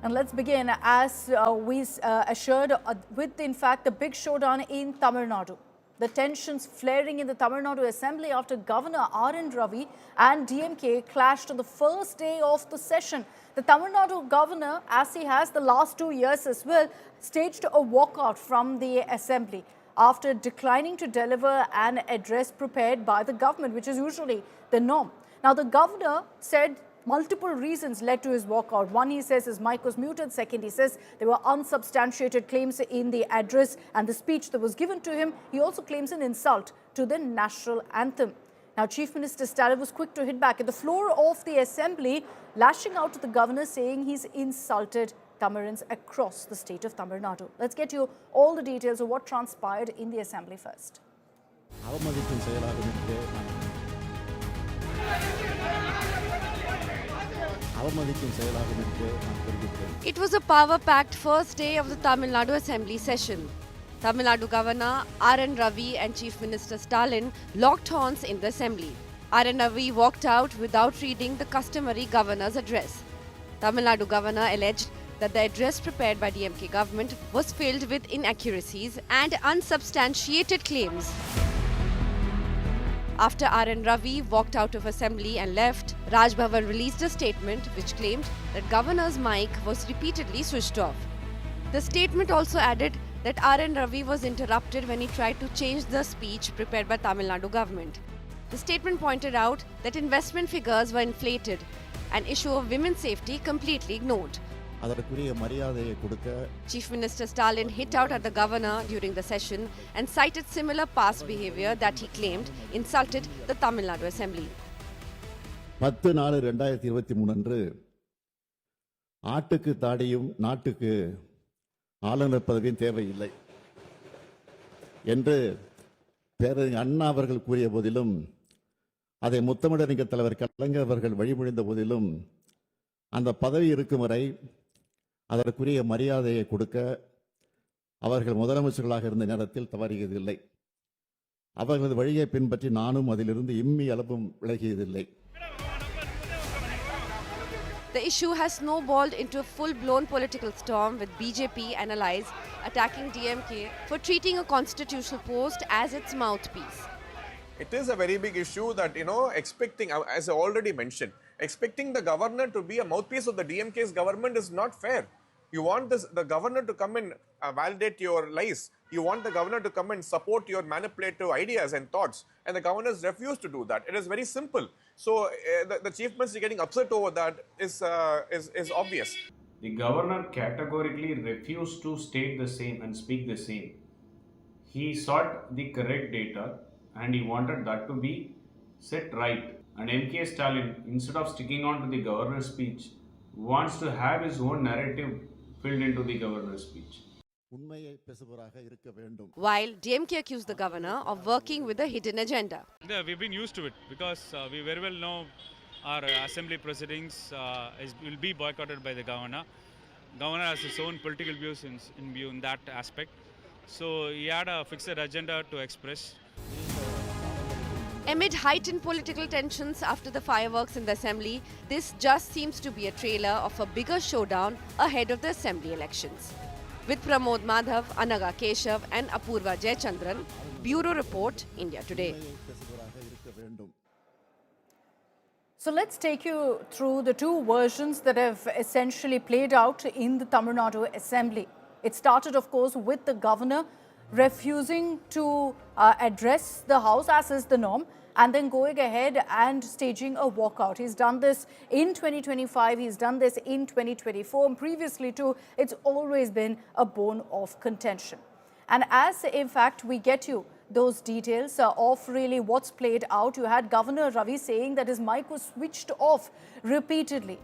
And let's begin as we assured with, in fact, the big showdown in Tamil Nadu. The tensions flaring in the Tamil Nadu Assembly after Governor R.N. Ravi and DMK clashed on the first day of the session. The Tamil Nadu governor, as he has the last 2 years as well, staged a walkout from the Assembly after declining to deliver an address prepared by the government, which is usually the norm. Now, the governor said multiple reasons led to his walkout. One, he says his mic was muted. Second, he says there were unsubstantiated claims in the address and the speech that was given to him. He also claims an insult to the national anthem. Now, Chief Minister Stalin was quick to hit back at the floor of the assembly, lashing out to the governor, saying he's insulted Tamils across the state of Tamil Nadu. Let's get you all the details of what transpired in the assembly first. It was a power-packed first day of the Tamil Nadu Assembly session. Tamil Nadu Governor R.N. Ravi and Chief Minister Stalin locked horns in the Assembly. R.N. Ravi walked out without reading the customary governor's address. Tamil Nadu Governor alleged that the address prepared by DMK government was filled with inaccuracies and unsubstantiated claims. After R.N. Ravi walked out of assembly and left, Raj Bhavan released a statement which claimed that governor's mic was repeatedly switched off. The statement also added that R.N. Ravi was interrupted when he tried to change the speech prepared by Tamil Nadu government. The statement pointed out that investment figures were inflated, an issue of women's safety completely ignored. Chief Minister Stalin hit out at the governor during the session and cited similar past behavior that he claimed insulted the Tamil Nadu Assembly. 10/4/2023 அன்று ஆட்டுக்கு தாடியும் நாட்டுக்கு ஆளுநர் பதவியும் தேவையில்லை என்று பேரறிஞர் அண்ணா அவர்கள் கூறிய போதிலும் அதை முத்தமிழறிஞர் தலைவர் கலைஞர் அவர்கள் வழிமொழிந்த போதிலும் அந்த பதவி இருக்கும் வரை அதற்குரிய மரியாதையை கொடுக்க அவர்கள் முதலமைச்சர்களாக இருந்த நேரத்தில் தவறியதில்லை. அவர்களது வழியை பின்பற்றி நானும் அதிலிருந்து இம்மி அளவும் விலகியதில்லை. The issue has snowballed into a full-blown political storm with BJP analysts attacking DMK for treating a constitutional post as its mouthpiece. It is a very big issue that, expecting, as I already mentioned, expecting the governor to be a mouthpiece of the DMK's government is not fair. You want the governor to come and validate your lies. You want the governor to come and support your manipulative ideas and thoughts. And the governor has refused to do that. It is very simple. So the chief minister getting upset over that is obvious. The governor categorically refused to state the same and speak the same. He sought the correct data and he wanted that to be set right. And M.K. Stalin, instead of sticking on to the governor's speech, wants to have his own narrative filled into the governor's speech. While DMK accused the governor of working with a hidden agenda. Yeah, we've been used to it because we very well know our assembly proceedings will be boycotted by the governor. Governor has his own political views in that aspect. So he had a fixed agenda to express. Amid heightened political tensions after the fireworks in the assembly, this just seems to be a trailer of a bigger showdown ahead of the assembly elections. With Pramod Madhav, Anaga Keshav and Apurva Jayachandran, Bureau Report, India Today. So let's take you through the two versions that have essentially played out in the Tamil Nadu Assembly. It started, of course, with the governor refusing to address the House, as is the norm, and then going ahead and staging a walkout. He's done this in 2025, he's done this in 2024, and previously too, it's always been a bone of contention. And as, in fact, we get you those details of really what's played out, you had Governor Ravi saying that his mic was switched off repeatedly.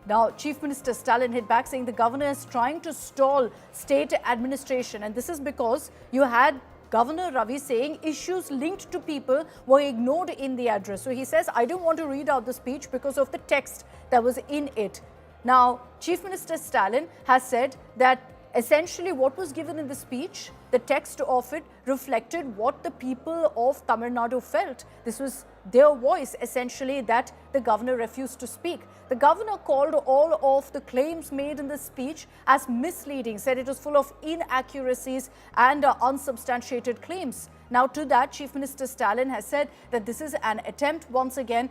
Now, Chief Minister Stalin hit back saying the governor is trying to stall state administration. And this is because you had Governor Ravi saying issues linked to people were ignored in the address. So he says, I don't want to read out the speech because of the text that was in it. Now, Chief Minister Stalin has said that essentially what was given in the speech, the text of it reflected what the people of Tamil Nadu felt. This was their voice, essentially, that the governor refused to speak. The governor called all of the claims made in the speech as misleading, said it was full of inaccuracies and unsubstantiated claims. Now, to that, Chief Minister Stalin has said that this is an attempt once again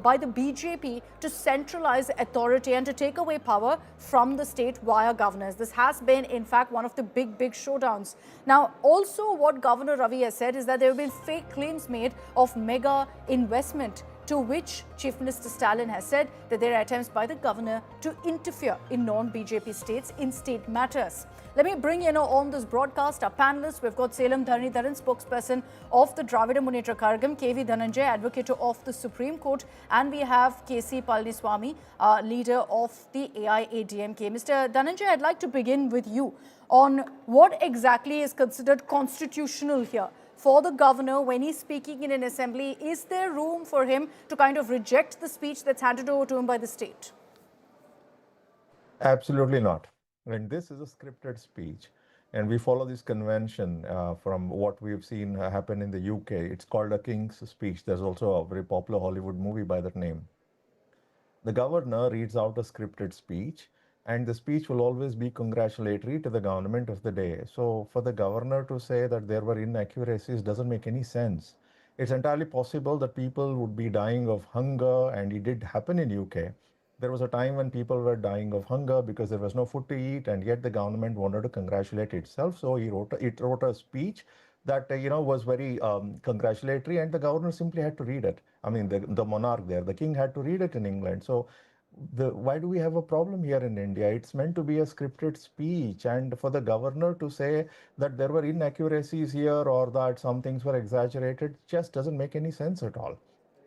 by the BJP to centralize authority and to take away power from the state via governors. This has been, in fact, one of the big showdowns. Now, also what Governor Ravi has said is that there have been fake claims made of mega investment, to which Chief Minister Stalin has said that there are attempts by the governor to interfere in non-BJP states in state matters. Let me bring in on this broadcast our panelists. We've got Salem Dharanidharan, spokesperson of the Dravida Munnetra Kazhagam, K.V. Dhananjay, advocate of the Supreme Court, and we have K.C. Palaniswamy, leader of the AIADMK. Mr. Dhananjay, I'd like to begin with you on what exactly is considered constitutional here. For the governor, when he's speaking in an assembly, is there room for him to kind of reject the speech that's handed over to him by the state? Absolutely not. And this is a scripted speech, and we follow this convention from what we've seen happen in the UK. It's called a King's Speech. There's also a very popular Hollywood movie by that name. The governor reads out a scripted speech, and the speech will always be congratulatory to the government of the day. So for the governor to say that there were inaccuracies doesn't make any sense. It's entirely possible that people would be dying of hunger, and it did happen in UK. There was a time when people were dying of hunger because there was no food to eat, and yet the government wanted to congratulate itself. So it wrote a speech that was very congratulatory, and the governor simply had to read it. I mean, the monarch there, the king, had to read it in England. So why do we have a problem here in India? It's meant to be a scripted speech, and for the governor to say that there were inaccuracies here or that some things were exaggerated just doesn't make any sense at all.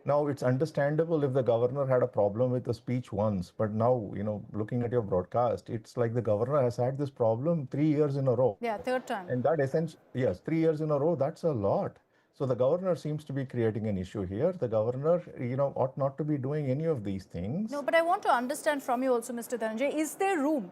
Now, it's understandable if the governor had a problem with the speech once, but now, looking at your broadcast, it's like the governor has had this problem 3 years in a row. Yeah, third time. And that essentially, yes, 3 years in a row, that's a lot. So the governor seems to be creating an issue here. The governor, ought not to be doing any of these things. No, but I want to understand from you also, Mr. Dhananjay, is there room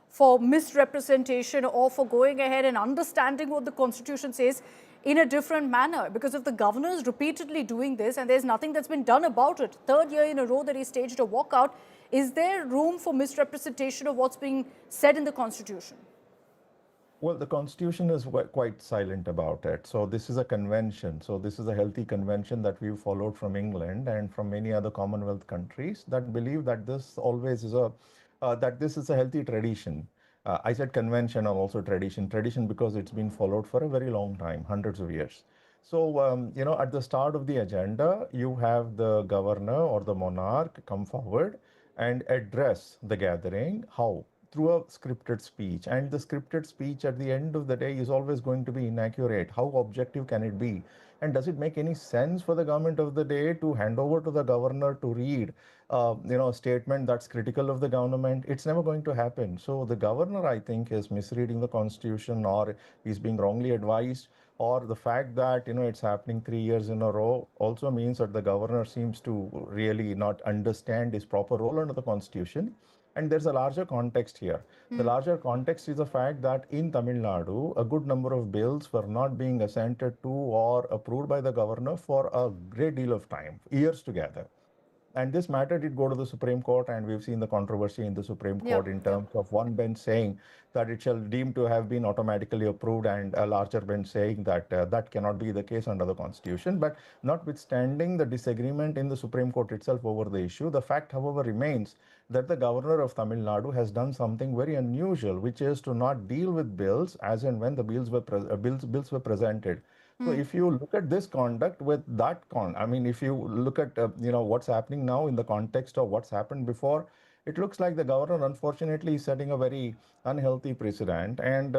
for misrepresentation or for going ahead and understanding what the Constitution says in a different manner? Because if the governor is repeatedly doing this and there's nothing that's been done about it, third year in a row that he staged a walkout, is there room for misrepresentation of what's being said in the Constitution? Well, the Constitution is quite silent about it. So this is a convention. So this is a healthy convention that we've followed from England and from many other Commonwealth countries that believe that this always is that this is a healthy tradition. I said convention and also tradition. Tradition because it's been followed for a very long time, hundreds of years. So, at the start of the agenda, you have the governor or the monarch come forward and address the gathering. How? Through a scripted speech. And the scripted speech at the end of the day is always going to be inaccurate. How objective can it be? And does it make any sense for the government of the day to hand over to the governor to read, a statement that's critical of the government? It's never going to happen. So the governor, I think, is misreading the Constitution, or is being wrongly advised, or the fact that, it's happening 3 years in a row also means that the governor seems to really not understand his proper role under the Constitution. And there's a larger context here. The larger context is the fact that in Tamil Nadu, a good number of bills were not being assented to or approved by the governor for a great deal of time, years together. And this matter did go to the Supreme Court, and we've seen the controversy in the Supreme Court in terms of one bench saying that it shall deem to have been automatically approved, and a larger bench saying that that cannot be the case under the Constitution. But notwithstanding the disagreement in the Supreme Court itself over the issue, the fact, however, remains that the governor of Tamil Nadu has done something very unusual, which is to not deal with bills as and when the bills were presented. So if you look at this conduct with that if you look at what's happening now in the context of what's happened before, it looks like the governor, unfortunately, is setting a very unhealthy precedent. And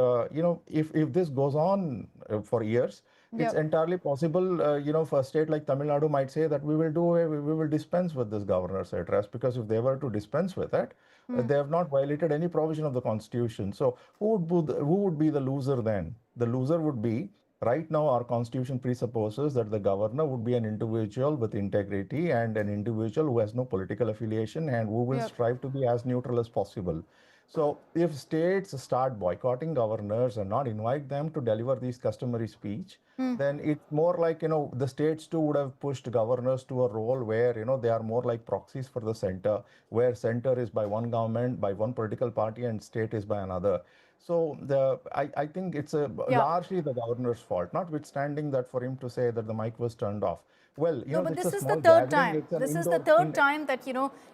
if this goes on for years, it's entirely possible, for a state like Tamil Nadu might say that we will dispense with this governor's address, because if they were to dispense with it, they have not violated any provision of the Constitution. So who would be the loser then? The loser would be Right now, our constitution presupposes that the governor would be an individual with integrity and an individual who has no political affiliation and who will Yep. strive to be as neutral as possible. So, if states start boycotting governors and not invite them to deliver these customary speech, then it's more like, the states too would have pushed governors to a role where, they are more like proxies for the center, where center is by one government, by one political party, and state is by another. So I think it's Yeah. largely the governor's fault, notwithstanding that for him to say that the mic was turned off. Well, No, but it's this a is the small third gathering. time. It's an This is the indoor. third time that,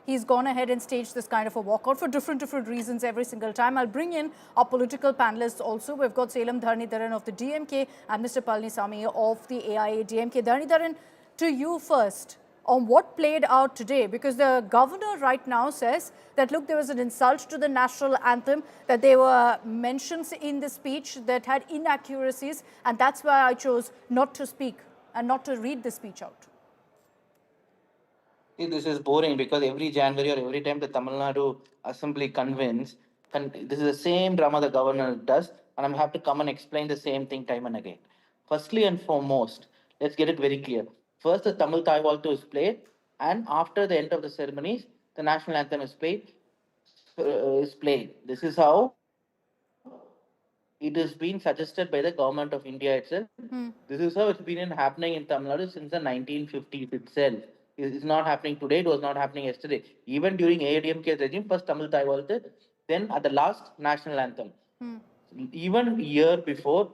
he's gone ahead and staged this kind of a walkout for different reasons every single time. I'll bring in our political panelists also. We've got Salem Dhanidharan of the DMK and Mr. Palanisamy of the AIADMK. Dhanidharan, to you first on what played out today, because the governor right now says that, look, there was an insult to the national anthem, that there were mentions in the speech that had inaccuracies, and that's why I chose not to speak and not to read the speech out. See, this is boring because every January or every time the Tamil Nadu Assembly convenes, this is the same drama the governor does, and I'm have to come and explain the same thing time and again. Firstly and foremost, let's get it very clear. First, the Tamil Thai Waltz is played, and after the end of the ceremonies, the national anthem is played. This is how it has been suggested by the government of India itself. This is how it's been happening in Tamil Nadu since the 1950s itself. It's not happening today, it was not happening yesterday. Even during AIADMK regime, first Tamil Thai Waltz, then at the last national anthem. Even a year before,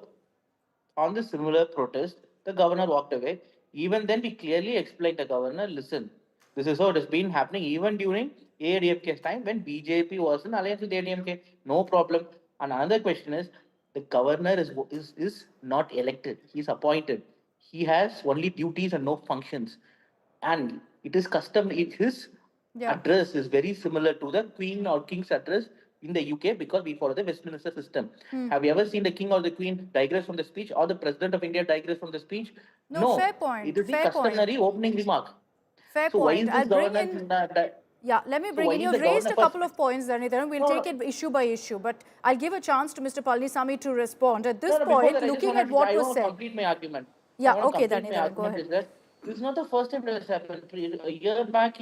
on the similar protest, the governor walked away. Even then, we clearly explained to the governor, listen, this is how it has been happening even during AIADMK's time when BJP was in alliance with AIADMK. No problem. And another question is, the governor is not elected. He is appointed. He has only duties and no functions. And it is custom, his address is very similar to the Queen or King's address in the UK because we follow the Westminster system. Have you ever seen the King or the Queen digress from the speech or the President of India digress from the speech? No, fair point. It is the Fair customary point. opening remark. Fair So why point. is this governor? Yeah, let me bring in. You've raised a couple of points, Dhanidharan. We'll take it issue by issue, but I'll give a chance to Mr. Palanisamy to respond. At this point, looking at what was said. I want to complete my argument. Yeah, okay, Dhanidharan, go ahead. This is not the first time this happened. A year back,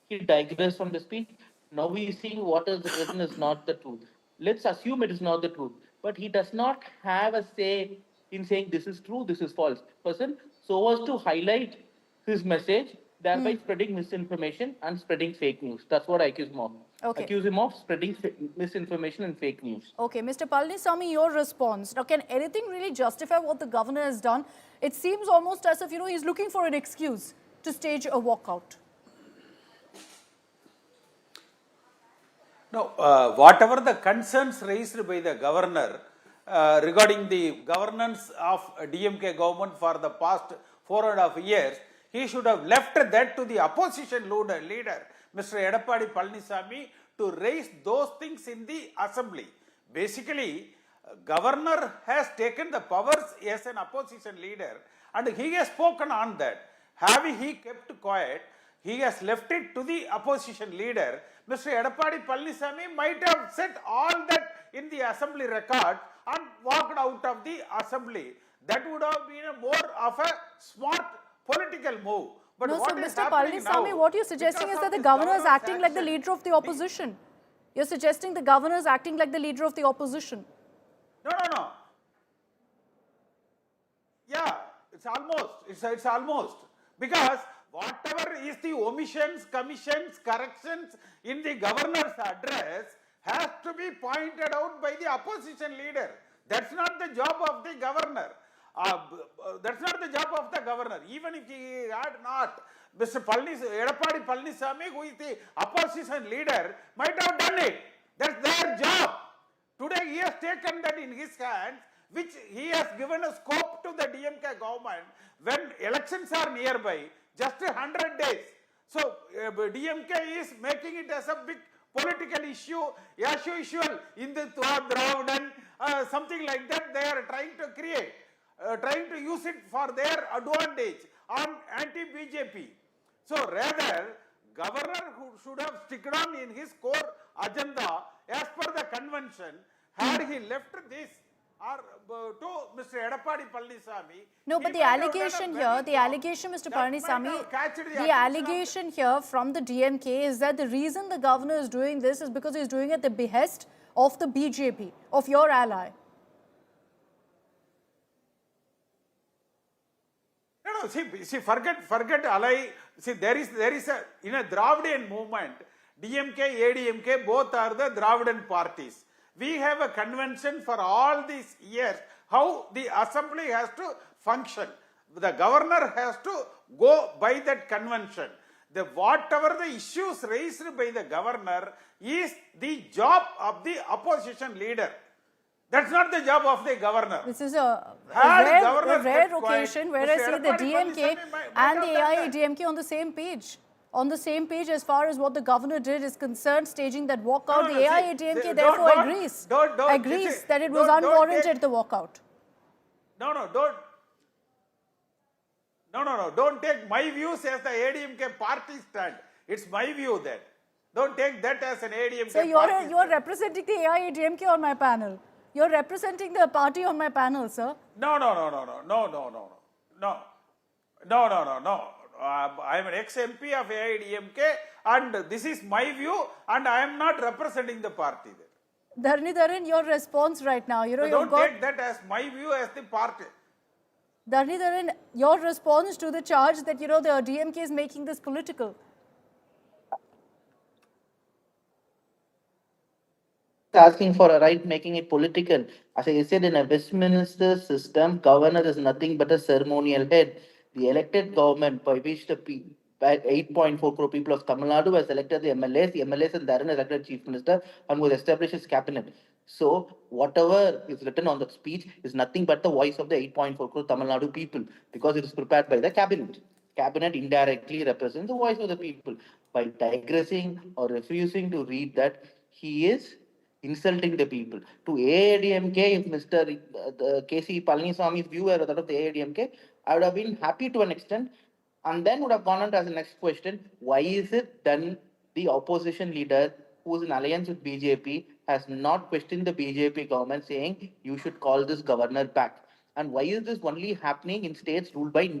he digressed from the speech. Now we see what is written is not the truth. Let's assume it is not the truth. But he does not have a say in saying this is true, this is false. Person, so as to highlight his message, thereby spreading misinformation and spreading fake news. That's what I accuse him of. Okay. Accuse him of spreading misinformation and fake news. Okay, Mr. Palanisamy, your response. Now, can anything really justify what the governor has done? It seems almost as if, he's looking for an excuse to stage a walkout. No, whatever the concerns raised by the governor regarding the governance of DMK government for the past 4.5 years, he should have left that to the opposition leader, Mr. Edappadi Palanisamy, to raise those things in the assembly. Basically, governor has taken the powers as an opposition leader and he has spoken on that. Having he kept quiet, he has left it to the opposition leader. Mr. Edappadi Palanisamy might have said all that in the assembly record and walked out of the assembly. That would have been a more of a smart political move. But no, what so is Mr. happening Palanisamy, now, what you're suggesting is that the governor is acting like the leader of the opposition. You're suggesting the governor is acting like the leader of the opposition. No. Yeah, it's almost. Because whatever is the omissions, commissions, corrections in the governor's address has to be pointed out by the opposition leader. That's not the job of the governor. That's not the job of the governor. Even if he had not, Mr. Edappadi Palanisamy, who is the opposition leader, might have done it. That's their job. Today he has taken that in his hands, which he has given a scope to the DMK government when elections are nearby, just 100 days. So DMK is making it as a big political issue, as usual, in the Dravdan, something like that they are trying to create, trying to use it for their advantage on anti-BJP. So rather, governor who should have sticked on in his core agenda as per the convention, had he left this or to Mr. Edappadi Palnisamy. No, but the allegation here, the allegation, Mr. Palnisamy, the allegation here from the DMK is that the reason the governor is doing this is because he's doing it at the behest of the BJP, of your ally. No, see, forget ally. See, there is a, in a Dravidian movement, DMK, AIADMK, both are the Dravidian parties. We have a convention for all these years, how the assembly has to function. The governor has to go by that convention. Whatever the issues raised by the governor is the job of the opposition leader. That's not the job of the governor. This is a rare occasion where I see the DMK and the AIADMK on the same page. On the same page as far as what the governor did is concerned, staging that walkout. The AIADMK therefore agrees that it was unwarranted, the walkout. Don't take my views as the AIADMK party stand. It's my view that. Don't take that as an AIADMK so party. You are representing the AIADMK on my panel. You're representing the party on my panel, sir. No. I am an ex-MP of AIADMK and this is my view and I am not representing the party there. Dharnidharan, your response right now, don't take that as my view as the party. Dharnidharan, your response to the charge that, the DMK is making this political. Asking for a right, making it political. As I said, in a Westminster system, governor is nothing but a ceremonial head. The elected government by which the 8.4 crore people of Tamil Nadu has elected the MLAs and therein elected chief minister and will establish his cabinet. So whatever is written on the speech is nothing but the voice of the 8.4 crore Tamil Nadu people because it is prepared by the cabinet. Cabinet indirectly represents the voice of the people. By digressing or refusing to read that, he is insulting the people. To AIADMK, if Mr. K.C. Palanisamy's view were that of the AIADMK, I would have been happy to an extent and then would have gone on to as the next question, why is it then the opposition leader who is in alliance with BJP has not questioned the BJP government saying you should call this governor back? And why is this only happening in states ruled by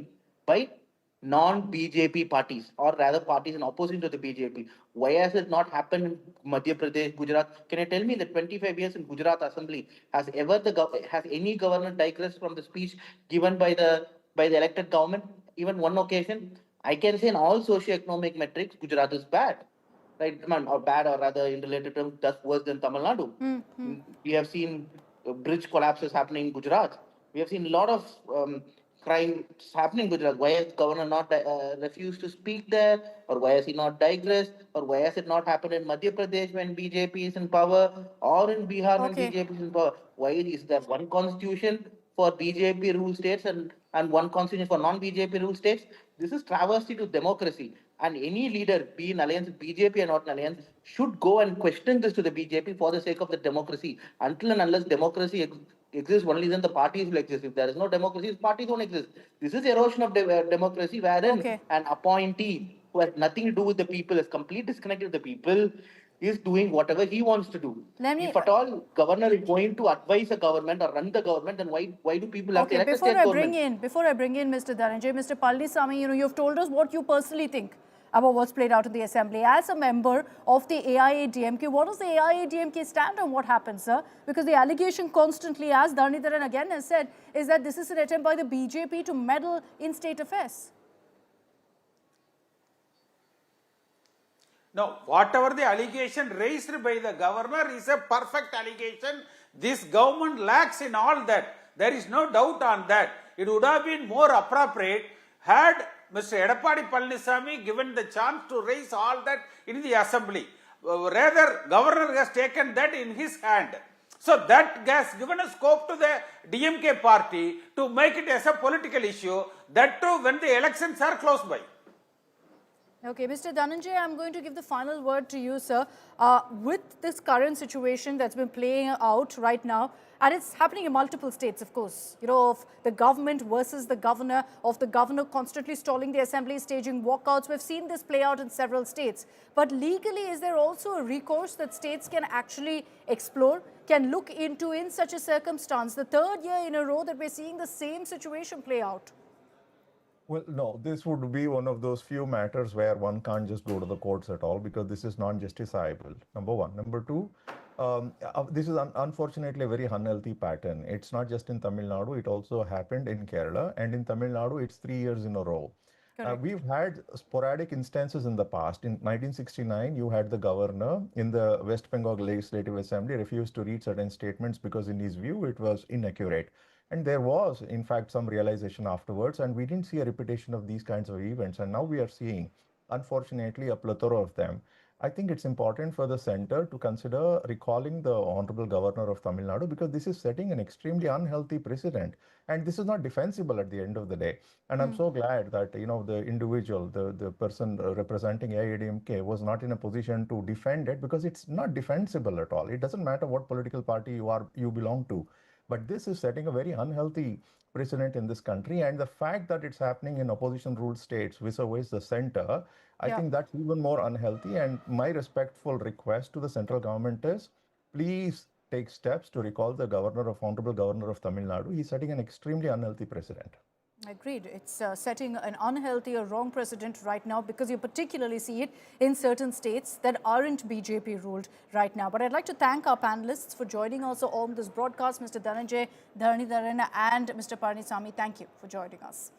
non-BJP parties or rather parties in opposition to the BJP? Why has it not happened in Madhya Pradesh, Gujarat? Can you tell me that 25 years in Gujarat Assembly has any governor digressed from the speech given by the elected government? Even one occasion, I can say in all socio-economic metrics, Gujarat is bad, right? Or bad, or rather in related terms, that's worse than Tamil Nadu. We have seen bridge collapses happening in Gujarat. We have seen a lot of crime happening in Gujarat. Why has governor not refused to speak there? Or why has he not digressed? Or why has it not happened in Madhya Pradesh when BJP is in power? Or in Bihar when BJP is in power? Why is there one constitution for BJP rule states and one constitution for non-BJP rule states? This is travesty to democracy. And any leader, be in alliance with BJP or not in alliance, should go and question this to the BJP for the sake of the democracy. Until and unless democracy exists, only then the parties will exist. If there is no democracy, parties don't exist. This is erosion of democracy, wherein an appointee who has nothing to do with the people, is completely disconnected with the people, is doing whatever he wants to do. If at all governor is going to advise a government or run the government, then why do people have to elect a state government? Before I bring in Mr. Dhananjay, Mr. Palnisamy, you've told us what you personally think about what's played out in the assembly. As a member of the AIADMK, what does the AIADMK stand on what happened, sir? Because the allegation constantly, as Dhanidharan again has said, is that this is an attempt by the BJP to meddle in state affairs. No, whatever the allegation raised by the governor is a perfect allegation. This government lacks in all that. There is no doubt on that. It would have been more appropriate had Mr. Edappadi Palnisamy given the chance to raise all that in the assembly. Rather, governor has taken that in his hand. So that has given a scope to the DMK party to make it as a political issue, that too when the elections are close by. Okay, Mr. Dhananjay, I'm going to give the final word to you, sir. With this current situation that's been playing out right now, and it's happening in multiple states, of course, of the government versus the governor, of the governor constantly stalling the assembly, staging walkouts. We've seen this play out in several states. But legally, is there also a recourse that states can actually explore, can look into in such a circumstance? The third year in a row that we're seeing the same situation play out. Well, no, this would be one of those few matters where one can't just go to the courts at all because this is non-justiciable, number one. Number two, this is unfortunately a very unhealthy pattern. It's not just in Tamil Nadu, it also happened in Kerala, and in Tamil Nadu, it's 3 years in a row. We've had sporadic instances in the past. In 1969, you had the governor in the West Bengal Legislative Assembly refused to read certain statements because in his view, it was inaccurate. And there was, in fact, some realization afterwards, and we didn't see a repetition of these kinds of events. And now we are seeing, unfortunately, a plethora of them. I think it's important for the center to consider recalling the Honorable Governor of Tamil Nadu because this is setting an extremely unhealthy precedent. And this is not defensible at the end of the day. And I'm so glad that, the individual, the person representing AIADMK was not in a position to defend it because it's not defensible at all. It doesn't matter what political party you belong to. But this is setting a very unhealthy precedent in this country. And the fact that it's happening in opposition ruled states vis-a-vis the center, I think that's even more unhealthy. And my respectful request to the central government is, please take steps to recall the Honorable Governor of Tamil Nadu. He's setting an extremely unhealthy precedent. Agreed. It's setting an unhealthy or wrong precedent right now because you particularly see it in certain states that aren't BJP ruled right now. But I'd like to thank our panelists for joining also on this broadcast, Mr. Dhananjay, Dharanidharan and Mr. Panisamy. Thank you for joining us.